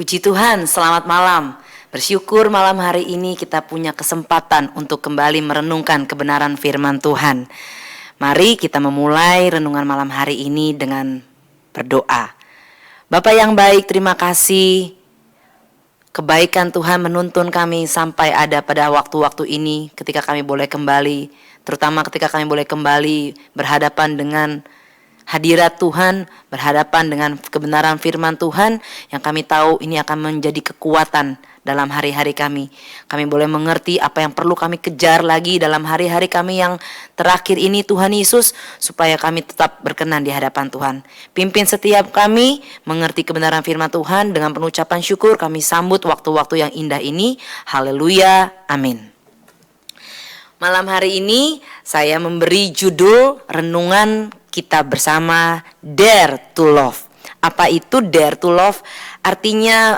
Puji Tuhan, selamat malam. Bersyukur malam hari ini kita punya kesempatan untuk kembali merenungkan kebenaran firman Tuhan. Mari kita memulai renungan malam hari ini dengan berdoa. Bapa yang baik, terima kasih. Kebaikan Tuhan menuntun kami sampai ada pada waktu-waktu ini ketika kami boleh kembali, terutama ketika kami boleh kembali berhadapan dengan hadirat Tuhan, berhadapan dengan kebenaran firman Tuhan yang kami tahu ini akan menjadi kekuatan dalam hari-hari kami. Kami boleh mengerti apa yang perlu kami kejar lagi dalam hari-hari kami yang terakhir ini, Tuhan Yesus, supaya kami tetap berkenan di hadapan Tuhan. Pimpin setiap kami mengerti kebenaran firman Tuhan. Dengan penuh ucapan syukur kami sambut waktu-waktu yang indah ini. Haleluya, amin. Malam hari ini saya memberi judul renungan kita bersama Dare to Love. Apa itu Dare to Love? Artinya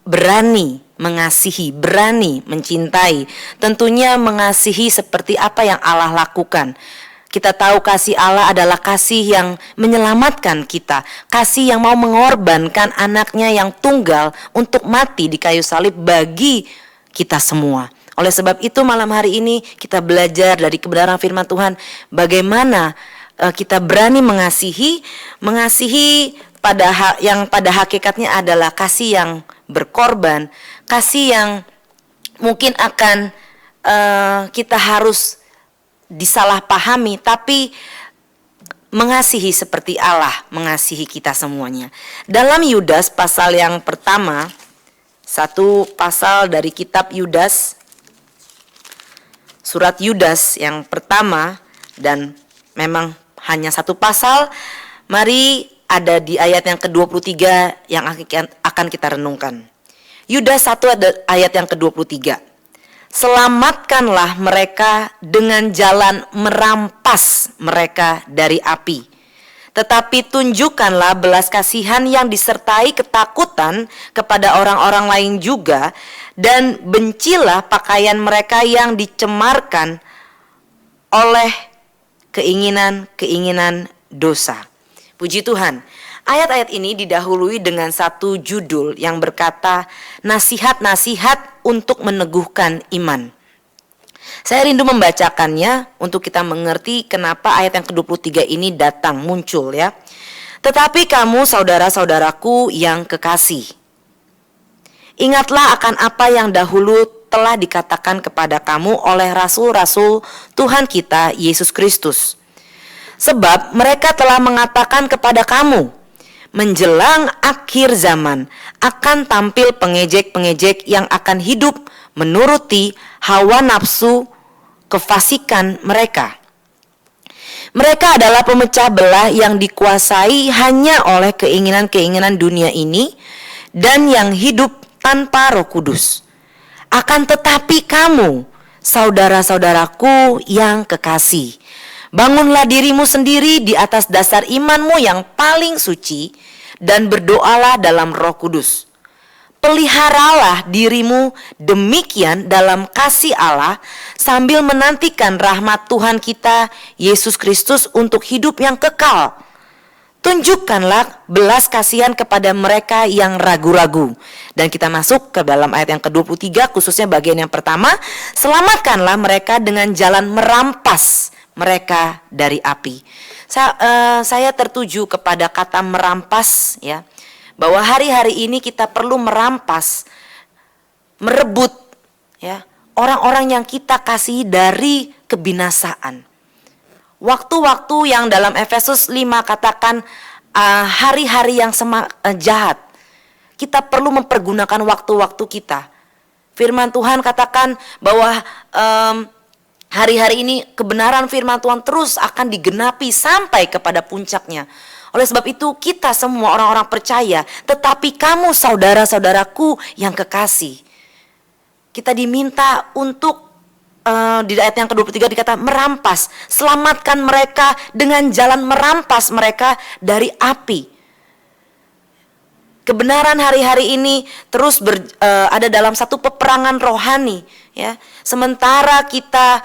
berani mengasihi, berani mencintai. Tentunya mengasihi seperti apa yang Allah lakukan. Kita tahu kasih Allah adalah kasih yang menyelamatkan kita, kasih yang mau mengorbankan anaknya yang tunggal untuk mati di kayu salib bagi kita semua. Oleh sebab itu malam hari ini kita belajar dari kebenaran firman Tuhan bagaimana kita berani mengasihi pada hakikatnya adalah kasih yang berkorban, kasih yang mungkin akan kita harus disalahpahami, tapi mengasihi seperti Allah mengasihi kita semuanya. Dalam Yudas pasal yang pertama, satu pasal dari kitab Yudas, surat Yudas yang pertama, dan memang hanya satu pasal. Mari ada di ayat yang ke-23 yang akan kita renungkan. Yudas 1 ayat yang ke-23. Selamatkanlah mereka dengan jalan merampas mereka dari api. Tetapi tunjukkanlah belas kasihan yang disertai ketakutan kepada orang-orang lain juga, dan bencilah pakaian mereka yang dicemarkan oleh keinginan-keinginan dosa. Puji Tuhan, ayat-ayat ini didahului dengan satu judul yang berkata nasihat-nasihat untuk meneguhkan iman. Saya rindu membacakannya untuk kita mengerti kenapa ayat yang ke-23 ini datang muncul ya. Tetapi kamu saudara-saudaraku yang kekasih, ingatlah akan apa yang dahulu telah dikatakan kepada kamu oleh rasul-rasul Tuhan kita Yesus Kristus. Sebab mereka telah mengatakan kepada kamu, menjelang akhir zaman akan tampil pengejek-pengejek yang akan hidup menuruti hawa nafsu kefasikan mereka. Mereka adalah pemecah belah yang dikuasai hanya oleh keinginan-keinginan dunia ini dan yang hidup tanpa Roh Kudus. Akan tetapi kamu, saudara-saudaraku yang kekasih, bangunlah dirimu sendiri di atas dasar imanmu yang paling suci dan berdoalah dalam Roh Kudus. Peliharalah dirimu demikian dalam kasih Allah sambil menantikan rahmat Tuhan kita Yesus Kristus untuk hidup yang kekal. Tunjukkanlah belas kasihan kepada mereka yang ragu-ragu. Dan kita masuk ke dalam ayat yang ke-23, khususnya bagian yang pertama. Selamatkanlah mereka dengan jalan merampas mereka dari api. Saya tertuju kepada kata merampas ya. Bahwa hari-hari ini kita perlu merampas, merebut ya, orang-orang yang kita kasih dari kebinasaan. Waktu-waktu yang dalam Efesus 5 katakan hari-hari yang jahat. Kita perlu mempergunakan waktu-waktu kita. Firman Tuhan katakan bahwa hari-hari ini kebenaran firman Tuhan terus akan digenapi sampai kepada puncaknya. Oleh sebab itu kita semua orang-orang percaya, tetapi kamu saudara-saudaraku yang kekasih, kita diminta untuk di ayat yang ke-23 dikata merampas, selamatkan mereka dengan jalan merampas mereka dari api. Kebenaran hari-hari ini terus ada dalam satu peperangan rohani ya. Sementara kita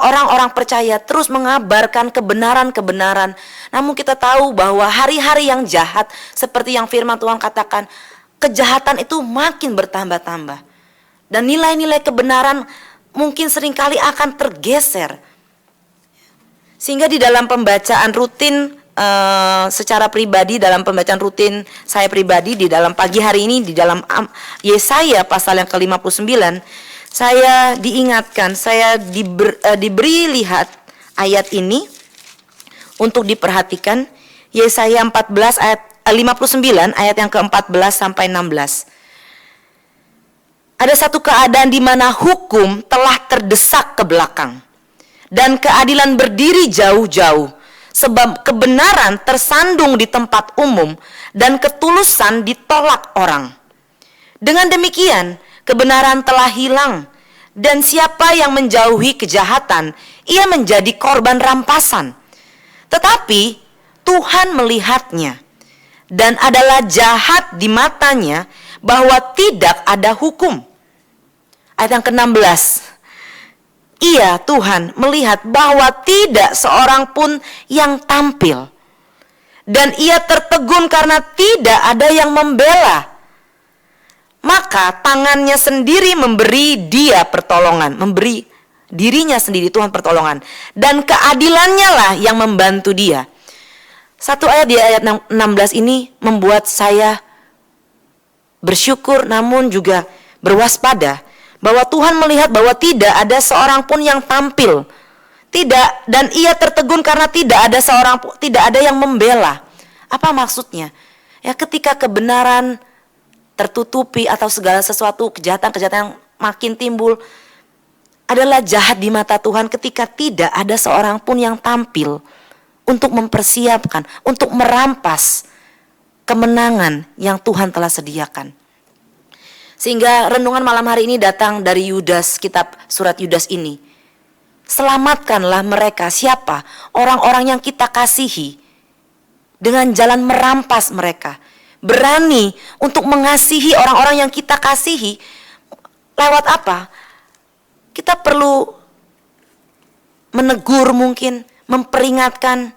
orang-orang percaya terus mengabarkan kebenaran-kebenaran, namun kita tahu bahwa hari-hari yang jahat seperti yang firman Tuhan katakan kejahatan itu makin bertambah-tambah. Dan nilai-nilai kebenaran mungkin seringkali akan tergeser. Sehingga di dalam pembacaan rutin secara pribadi, dalam pembacaan rutin saya pribadi di dalam pagi hari ini di dalam Yesaya pasal yang ke-59, saya diingatkan, saya diberi lihat ayat ini untuk diperhatikan. Yesaya 59 ayat yang ke-14 sampai 16. Ada satu keadaan di mana hukum telah terdesak ke belakang dan keadilan berdiri jauh-jauh. Sebab kebenaran tersandung di tempat umum dan ketulusan ditolak orang. Dengan demikian, kebenaran telah hilang, dan siapa yang menjauhi kejahatan, ia menjadi korban rampasan. Tetapi Tuhan melihatnya, dan adalah jahat di matanya bahwa tidak ada hukum. Ayat yang ke-16. Ia, Tuhan, melihat bahwa tidak seorang pun yang tampil. Dan ia tertegun karena tidak ada yang membela. Maka tangannya sendiri memberi dia pertolongan. Memberi dirinya sendiri Tuhan pertolongan. Dan keadilannya lah yang membantu dia. Satu ayat di ayat 16 ini membuat saya bersyukur namun juga berwaspada. Bahwa Tuhan melihat bahwa tidak ada seorang pun yang tampil. Tidak, dan ia tertegun karena tidak ada yang membela. Apa maksudnya? Ya, ketika kebenaran tertutupi atau segala sesuatu kejahatan-kejahatan yang makin timbul adalah jahat di mata Tuhan ketika tidak ada seorang pun yang tampil untuk mempersiapkan, untuk merampas kemenangan yang Tuhan telah sediakan. Sehingga renungan malam hari ini datang dari Yudas, kitab surat Yudas ini. Selamatkanlah mereka, siapa? Orang-orang yang kita kasihi. Dengan jalan merampas mereka. Berani untuk mengasihi orang-orang yang kita kasihi. Lewat apa? Kita perlu menegur mungkin, memperingatkan.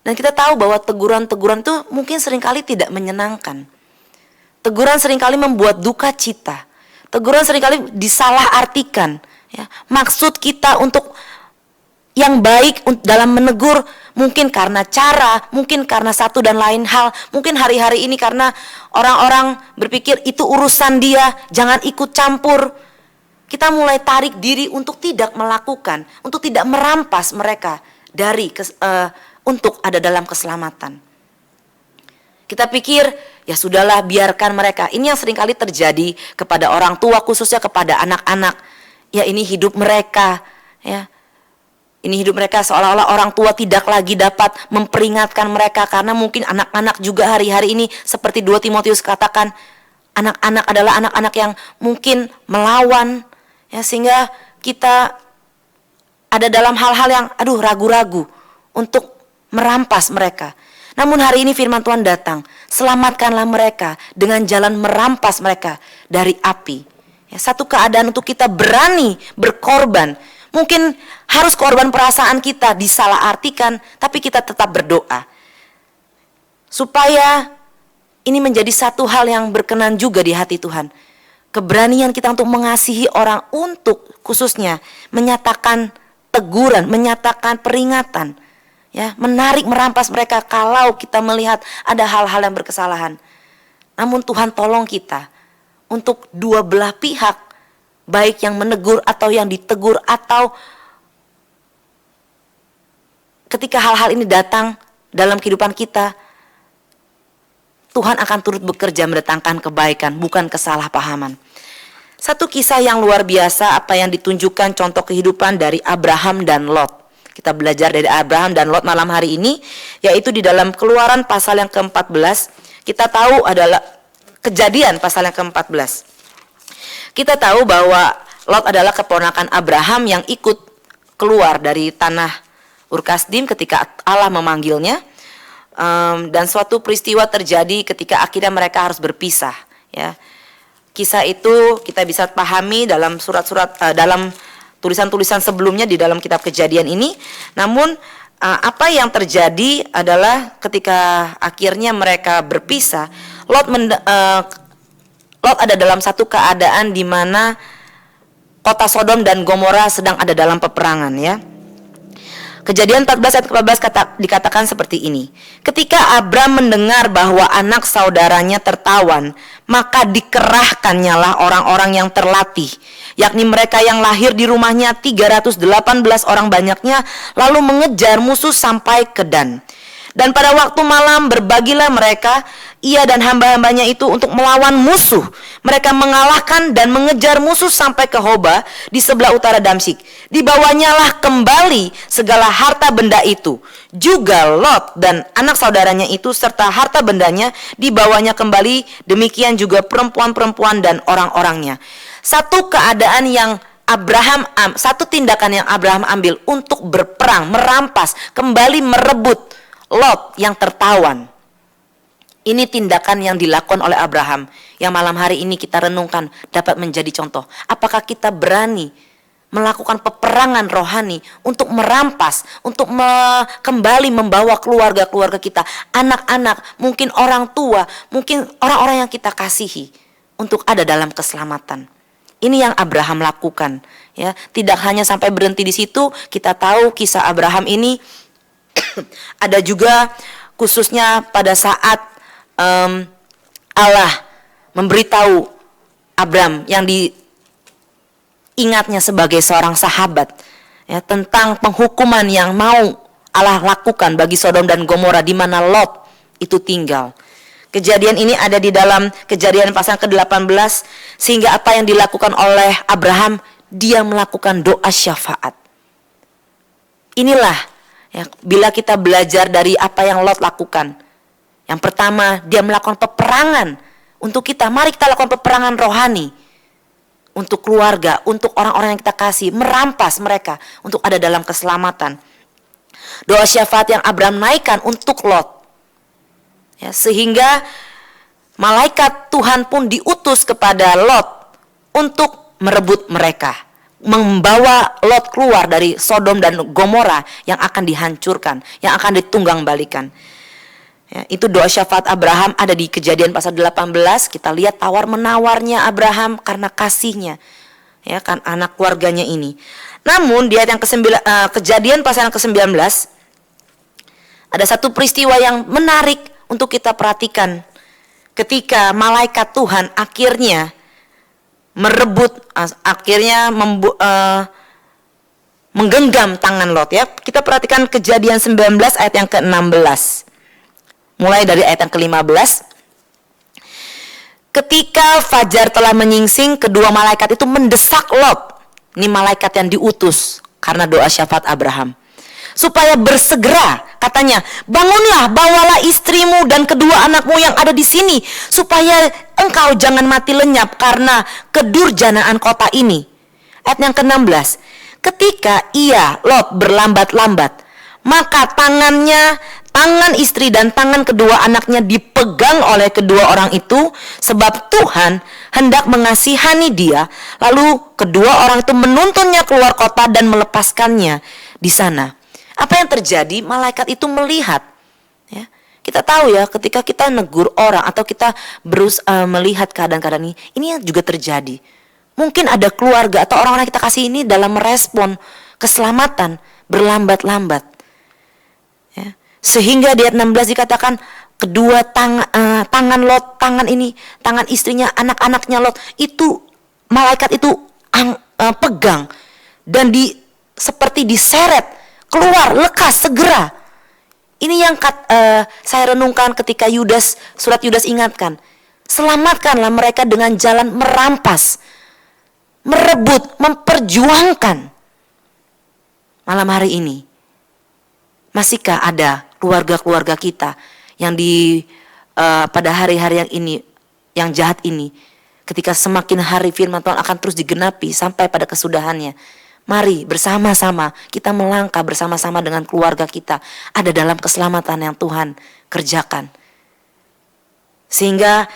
Dan kita tahu bahwa teguran-teguran itu mungkin seringkali tidak menyenangkan. Teguran seringkali membuat duka cita. Teguran seringkali disalahartikan. Ya. Maksud kita untuk yang baik dalam menegur mungkin karena cara, mungkin karena satu dan lain hal. Mungkin hari-hari ini karena orang-orang berpikir itu urusan dia, jangan ikut campur. Kita mulai tarik diri untuk tidak melakukan, untuk tidak merampas mereka dari untuk ada dalam keselamatan. Kita pikir, ya sudahlah biarkan mereka. Ini yang seringkali terjadi kepada orang tua, khususnya kepada anak-anak. Ya ini hidup mereka. Ya, ini hidup mereka seolah-olah orang tua tidak lagi dapat memperingatkan mereka. Karena mungkin anak-anak juga hari-hari ini seperti 2 Timotius katakan. Anak-anak adalah anak-anak yang mungkin melawan. Ya, sehingga kita ada dalam hal-hal yang ragu-ragu untuk merampas mereka. Namun hari ini firman Tuhan datang, selamatkanlah mereka dengan jalan merampas mereka dari api. Ya, satu keadaan untuk kita berani berkorban. Mungkin harus korban perasaan kita disalahartikan, tapi kita tetap berdoa. Supaya ini menjadi satu hal yang berkenan juga di hati Tuhan. Keberanian kita untuk mengasihi orang, untuk khususnya menyatakan teguran, menyatakan peringatan. Ya, menarik, merampas mereka kalau kita melihat ada hal-hal yang berkesalahan. Namun Tuhan tolong kita untuk dua belah pihak, baik yang menegur atau yang ditegur, atau ketika hal-hal ini datang dalam kehidupan kita, Tuhan akan turut bekerja mendatangkan kebaikan, bukan kesalahpahaman. Satu kisah yang luar biasa apa yang ditunjukkan contoh kehidupan dari Abraham dan Lot. Kita belajar dari Abraham dan Lot malam hari ini, yaitu di dalam Keluaran pasal yang ke-14. Kita tahu adalah Kejadian pasal yang ke-14. Kita tahu bahwa Lot adalah keponakan Abraham yang ikut keluar dari tanah Ur Kasdim ketika Allah memanggilnya. Dan suatu peristiwa terjadi ketika akhirnya mereka harus berpisah. Ya. Kisah itu kita bisa pahami dalam surat-surat, dalam tulisan-tulisan sebelumnya di dalam kitab Kejadian ini. Namun apa yang terjadi adalah ketika akhirnya mereka berpisah, Lot Lot ada dalam satu keadaan di mana kota Sodom dan Gomora sedang ada dalam peperangan, ya. Kejadian 14 ayat 14 dikatakan seperti ini. Ketika Abram mendengar bahwa anak saudaranya tertawan, maka dikerahkannya lah orang-orang yang terlatih, yakni mereka yang lahir di rumahnya 318 orang banyaknya, lalu mengejar musuh sampai ke Dan. Dan pada waktu malam berbagilah mereka, ia dan hamba-hambanya itu untuk melawan musuh. Mereka mengalahkan dan mengejar musuh sampai ke Hoba di sebelah utara Damsyik. Dibawanya lah kembali segala harta benda itu. Juga Lot dan anak saudaranya itu serta harta bendanya dibawanya kembali. Demikian juga perempuan-perempuan dan orang-orangnya. Satu keadaan yang satu tindakan yang Abraham ambil untuk berperang, merampas, kembali merebut Lot yang tertawan. Ini tindakan yang dilakukan oleh Abraham, yang malam hari ini kita renungkan dapat menjadi contoh. Apakah kita berani melakukan peperangan rohani untuk merampas, untuk kembali membawa keluarga-keluarga kita, anak-anak, mungkin orang tua, mungkin orang-orang yang kita kasihi, untuk ada dalam keselamatan. Ini yang Abraham lakukan, ya. Tidak hanya sampai berhenti di situ. Kita tahu kisah Abraham ini ada juga khususnya pada saat Allah memberitahu Abram yang diingatnya sebagai seorang sahabat, ya, tentang penghukuman yang mau Allah lakukan bagi Sodom dan Gomora di mana Lot itu tinggal. Kejadian ini ada di dalam Kejadian pasal ke-18, sehingga apa yang dilakukan oleh Abraham, dia melakukan doa syafaat. Inilah, ya, bila kita belajar dari apa yang Lot lakukan. Yang pertama, dia melakukan peperangan untuk kita. Mari kita lakukan peperangan rohani untuk keluarga, untuk orang-orang yang kita kasih, merampas mereka untuk ada dalam keselamatan. Doa syafaat yang Abraham naikkan untuk Lot, ya, sehingga malaikat Tuhan pun diutus kepada Lot untuk merebut mereka, membawa Lot keluar dari Sodom dan Gomora yang akan dihancurkan, yang akan ditunggang balikan. Ya, itu doa syafaat Abraham ada di Kejadian pasal 18. Kita lihat tawar menawarnya Abraham karena kasihnya, ya kan, anak keluarganya ini. Namun di ayat yang Kejadian pasal yang ke-19 ada satu peristiwa yang menarik untuk kita perhatikan. Ketika malaikat Tuhan akhirnya merebut, menggenggam tangan Lot, ya. Kita perhatikan Kejadian 19 ayat yang ke-16. Mulai dari ayat yang ke-15. Ketika fajar telah menyingsing, kedua malaikat itu mendesak Lot. Ini malaikat yang diutus karena doa syafaat Abraham, supaya bersegera, katanya, bangunlah, bawalah istrimu dan kedua anakmu yang ada di sini, supaya engkau jangan mati lenyap karena kedurjanaan kota ini. Ayat yang ke-16. Ketika ia, Lot, berlambat-lambat, maka tangan istri dan tangan kedua anaknya dipegang oleh kedua orang itu, sebab Tuhan hendak mengasihani dia. Lalu kedua orang itu menuntunnya keluar kota dan melepaskannya di sana. Apa yang terjadi? Malaikat itu melihat, ya. Kita tahu, ya, ketika kita negur orang atau kita melihat keadaan-keadaan ini yang juga terjadi. Mungkin ada keluarga atau orang-orang yang kita kasih ini dalam merespon keselamatan berlambat-lambat. Ya. Sehingga di ayat 16 dikatakan kedua tangan Lot, tangan istrinya, anak-anaknya Lot itu malaikat itu pegang dan seperti diseret keluar, lekas, segera. Ini yang saya renungkan ketika surat Yudas ingatkan, selamatkanlah mereka dengan jalan merampas, merebut, memperjuangkan. Malam hari ini, masihkah ada keluarga-keluarga kita yang pada hari-hari yang ini, yang jahat ini, ketika semakin hari firman Tuhan akan terus digenapi sampai pada kesudahannya. Mari bersama-sama kita melangkah bersama-sama dengan keluarga kita ada dalam keselamatan yang Tuhan kerjakan. Sehingga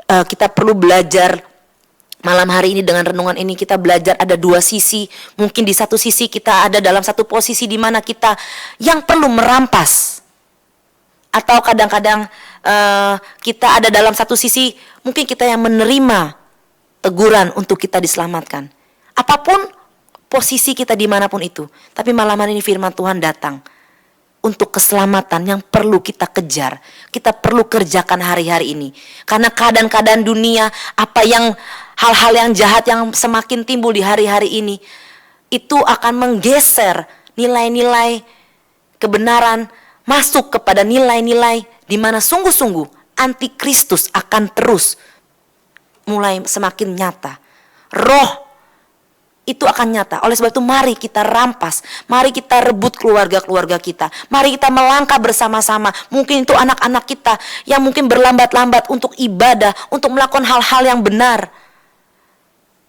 kita perlu belajar malam hari ini dengan renungan ini, kita belajar ada dua sisi. Mungkin di satu sisi kita ada dalam satu posisi di mana kita yang perlu merampas. Atau kadang-kadang kita ada dalam satu sisi, mungkin kita yang menerima teguran untuk kita diselamatkan. Apapun posisi kita dimanapun itu, tapi malam hari ini firman Tuhan datang untuk keselamatan yang perlu kita kejar, kita perlu kerjakan hari-hari ini. Karena keadaan-keadaan dunia, hal-hal yang jahat yang semakin timbul di hari-hari ini, itu akan menggeser nilai-nilai kebenaran masuk kepada nilai-nilai di mana sungguh-sungguh antikristus akan terus mulai semakin nyata. Roh itu akan nyata. Oleh sebab itu mari kita rampas, mari kita rebut keluarga-keluarga kita. Mari kita melangkah bersama-sama. Mungkin itu anak-anak kita yang mungkin berlambat-lambat untuk ibadah, untuk melakukan hal-hal yang benar.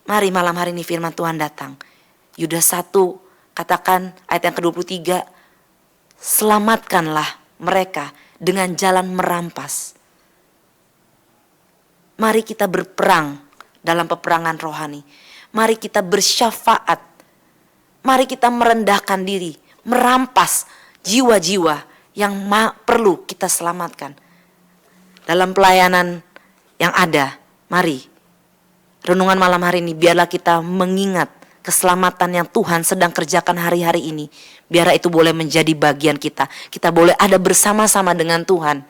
Mari malam hari ini firman Tuhan datang. Yudas 1 katakan ayat yang ke-23, selamatkanlah mereka dengan jalan merampas. Mari kita berperang dalam peperangan rohani. Mari kita bersyafaat. Mari kita merendahkan diri, merampas jiwa-jiwa yang perlu kita selamatkan. Dalam pelayanan yang ada, mari renungan malam hari ini biarlah kita mengingat keselamatan yang Tuhan sedang kerjakan hari-hari ini. Biar itu boleh menjadi bagian kita. Kita boleh ada bersama-sama dengan Tuhan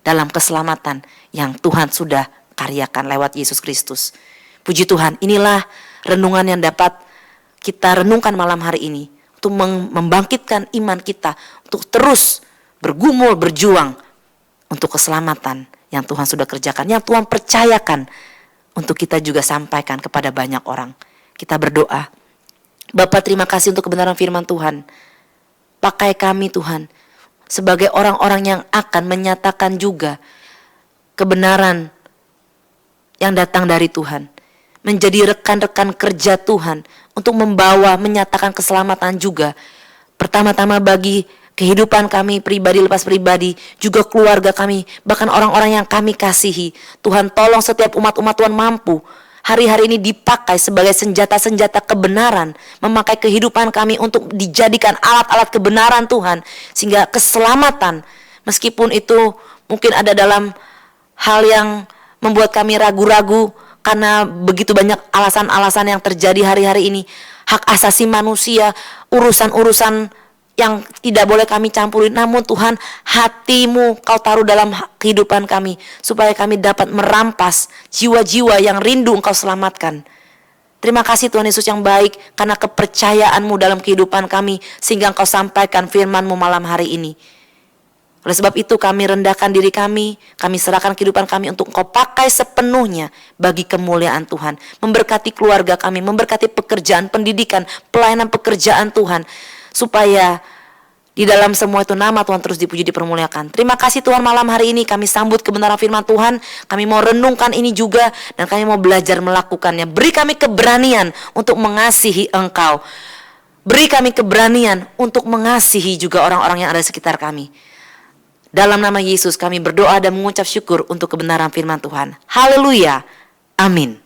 dalam keselamatan yang Tuhan sudah karyakan lewat Yesus Kristus. Puji Tuhan, inilah renungan yang dapat kita renungkan malam hari ini. Untuk membangkitkan iman kita. Untuk terus bergumul, berjuang untuk keselamatan yang Tuhan sudah kerjakan. Yang Tuhan percayakan untuk kita juga sampaikan kepada banyak orang. Kita berdoa. Bapa, terima kasih untuk kebenaran firman Tuhan. Pakai kami Tuhan sebagai orang-orang yang akan menyatakan juga kebenaran yang datang dari Tuhan. Menjadi rekan-rekan kerja Tuhan untuk membawa, menyatakan keselamatan juga. Pertama-tama bagi kehidupan kami pribadi lepas pribadi, juga keluarga kami, bahkan orang-orang yang kami kasihi. Tuhan tolong setiap umat-umat Tuhan mampu hari-hari ini dipakai sebagai senjata-senjata kebenaran, memakai kehidupan kami untuk dijadikan alat-alat kebenaran Tuhan, sehingga keselamatan, meskipun itu mungkin ada dalam hal yang membuat kami ragu-ragu karena begitu banyak alasan-alasan yang terjadi hari-hari ini, hak asasi manusia, urusan-urusan yang tidak boleh kami campuri. Namun Tuhan, hati-Mu Kau taruh dalam kehidupan kami, supaya kami dapat merampas jiwa-jiwa yang rindu Engkau selamatkan. Terima kasih Tuhan Yesus yang baik, karena kepercayaan-Mu dalam kehidupan kami, sehingga Engkau sampaikan firman-Mu malam hari ini. Oleh sebab itu kami rendahkan diri kami serahkan kehidupan kami untuk Engkau pakai sepenuhnya bagi kemuliaan Tuhan. Memberkati keluarga kami, memberkati pekerjaan, pendidikan, pelayanan pekerjaan Tuhan. Supaya di dalam semua itu nama Tuhan terus dipuji, dipermuliakan. Terima kasih Tuhan, malam hari ini kami sambut kebenaran firman Tuhan. Kami mau renungkan ini juga dan kami mau belajar melakukannya. Beri kami keberanian untuk mengasihi Engkau. Beri kami keberanian untuk mengasihi juga orang-orang yang ada di sekitar kami. Dalam nama Yesus kami berdoa dan mengucap syukur untuk kebenaran firman Tuhan. Haleluya. Amin.